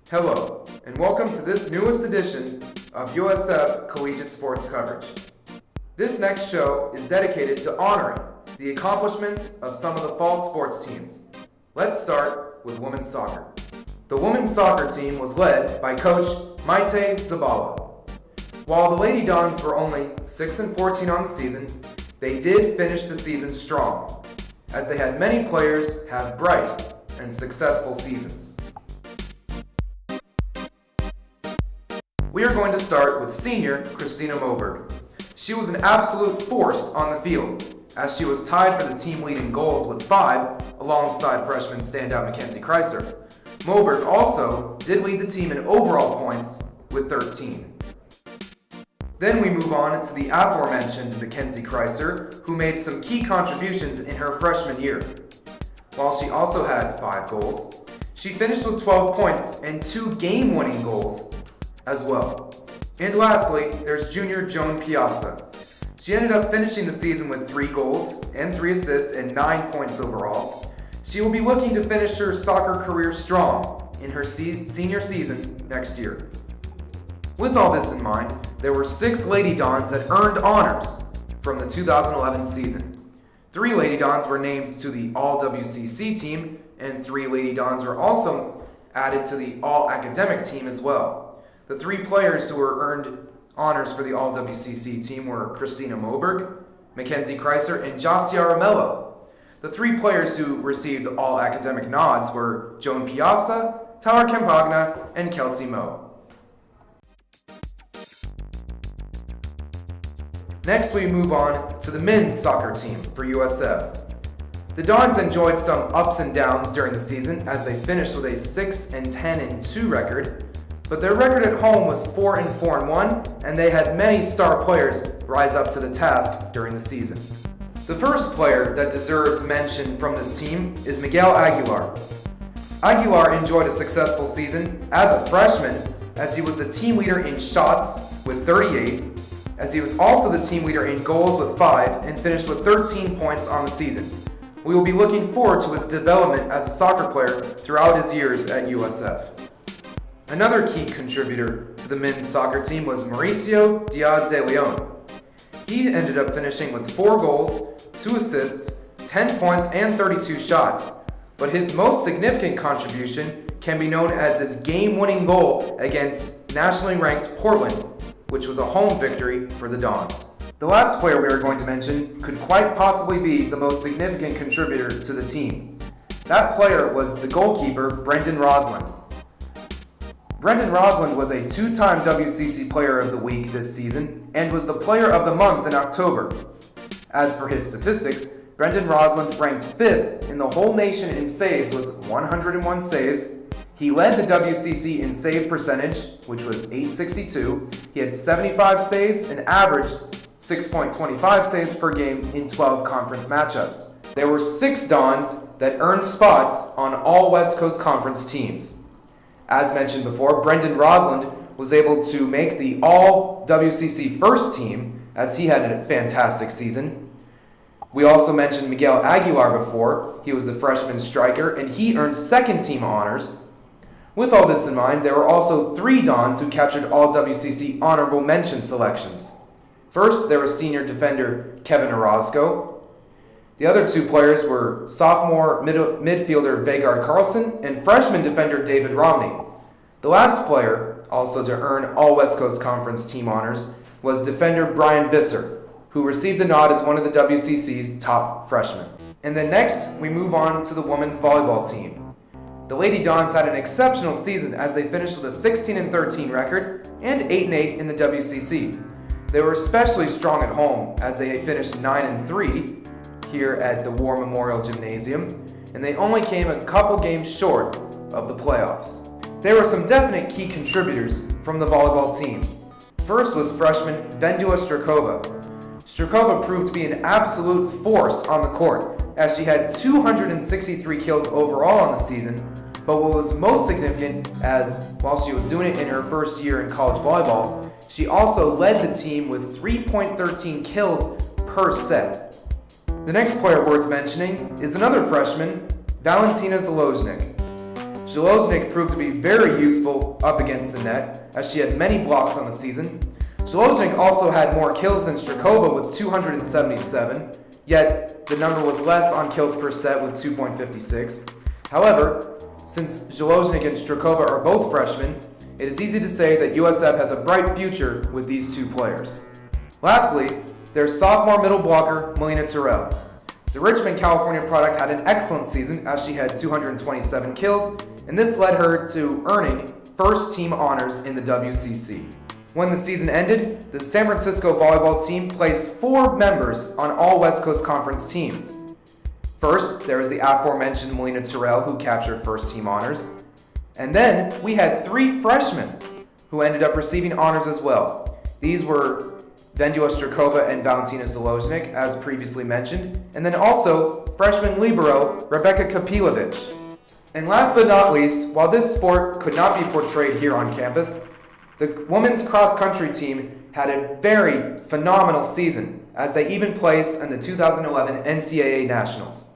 Hello, and welcome to this newest edition of USF Collegiate Sports Coverage. This next show is dedicated to honoring the accomplishments of some of the fall sports teams. Let's start with women's soccer. The women's soccer team was led by Coach Maite Zabala. While the Lady Dons were only 6-14 on the season, they did finish the season strong, as they had many players have bright and successful seasons. We are going to start with senior Christina Moberg. She was an absolute force on the field, as she was tied for the team lead in goals with 5 alongside freshman standout Mackenzie Kreiser. Moberg also did lead the team in overall points with 13. Then we move on to the aforementioned Mackenzie Kreiser, who made some key contributions in her freshman year. While she also had 5 goals, she finished with 12 points and 2 game-winning goals as well. And lastly, there's junior Joan Piasta. She ended up finishing the season with 3 goals and 3 assists and 9 points overall. She will be looking to finish her soccer career strong in her senior season next year. With all this in mind, there were 6 Lady Dons that earned honors from the 2011 season. 3 Lady Dons were named to the All-WCC team, and 3 Lady Dons were also added to the All-Academic team as well. The 3 players who were earned honors for the All-WCC team were Christina Moberg, Mackenzie Kreiser, and Jasiara Mello. The 3 players who received All-Academic nods were Joan Piasta, Tyler Campagna, and Kelsey Moe. Next, we move on to the men's soccer team for USF. The Dons enjoyed some ups and downs during the season as they finished with a 6-10-2 record, but their record at home was 4-4-1, and they had many star players rise up to the task during the season. The first player that deserves mention from this team is Miguel Aguilar. Aguilar enjoyed a successful season as a freshman, as he was the team leader in shots with 38, as he was also the team leader in goals with 5 and finished with 13 points on the season. We will be looking forward to his development as a soccer player throughout his years at USF. Another key contributor to the men's soccer team was Mauricio Diaz de Leon. He ended up finishing with 4 goals, 2 assists, 10 points, and 32 shots, but his most significant contribution can be known as his game-winning goal against nationally ranked Portland, which was a home victory for the Dons. The last player we are going to mention could quite possibly be the most significant contributor to the team. That player was the goalkeeper, Brendan Rosland. Brendan Rosland was a 2-time WCC Player of the Week this season and was the Player of the Month in October. As for his statistics, Brendan Rosland ranked 5th in the whole nation in saves with 101 saves. He led the WCC in save percentage, which was .862. He had 75 saves and averaged 6.25 saves per game in 12 conference matchups. There were 6 Dons that earned spots on all West Coast Conference teams. As mentioned before, Brendan Rosland was able to make the All-WCC first team, as he had a fantastic season. We also mentioned Miguel Aguilar before. He was the freshman striker, and he earned second team honors. With all this in mind, there were also 3 Dons who captured All-WCC honorable mention selections. First, there was senior defender Kevin Orozco. The other 2 players were sophomore midfielder Vegard Carlson and freshman defender David Romney. The last player, also to earn all West Coast Conference team honors, was defender Brian Visser, who received a nod as one of the WCC's top freshmen. And then next, we move on to the women's volleyball team. The Lady Dons had an exceptional season as they finished with a 16-13 record and 8-8 in the WCC. They were especially strong at home as they finished 9-3 here at the War Memorial Gymnasium, and they only came a couple games short of the playoffs. There were some definite key contributors from the volleyball team. First was freshman Vendula Strakova. Strakova proved to be an absolute force on the court, as she had 263 kills overall on the season, but what was most significant, as while she was doing it in her first year in college volleyball, she also led the team with 3.13 kills per set. The next player worth mentioning is another freshman, Valentina Zaloznik. Zaloznik proved to be very useful up against the net, as she had many blocks on the season. Zaloznik also had more kills than Strakova with 277, yet the number was less on kills per set with 2.56. However, since Zaloznik and Strakova are both freshmen, it is easy to say that USF has a bright future with these two players. Lastly, there's sophomore middle blocker Melina Terrell. The Richmond, California product had an excellent season as she had 227 kills, and this led her to earning first team honors in the WCC. When the season ended, the San Francisco volleyball team placed 4 members on all West Coast Conference teams. First, there was the aforementioned Melina Terrell, who captured first team honors. And then we had 3 freshmen who ended up receiving honors as well. These were Vendula Strakova and Valentina Zaloznik, as previously mentioned, and then also freshman libero Rebecca Kapilovic. And last but not least, while this sport could not be portrayed here on campus, the women's cross-country team had a very phenomenal season, as they even placed in the 2011 NCAA Nationals.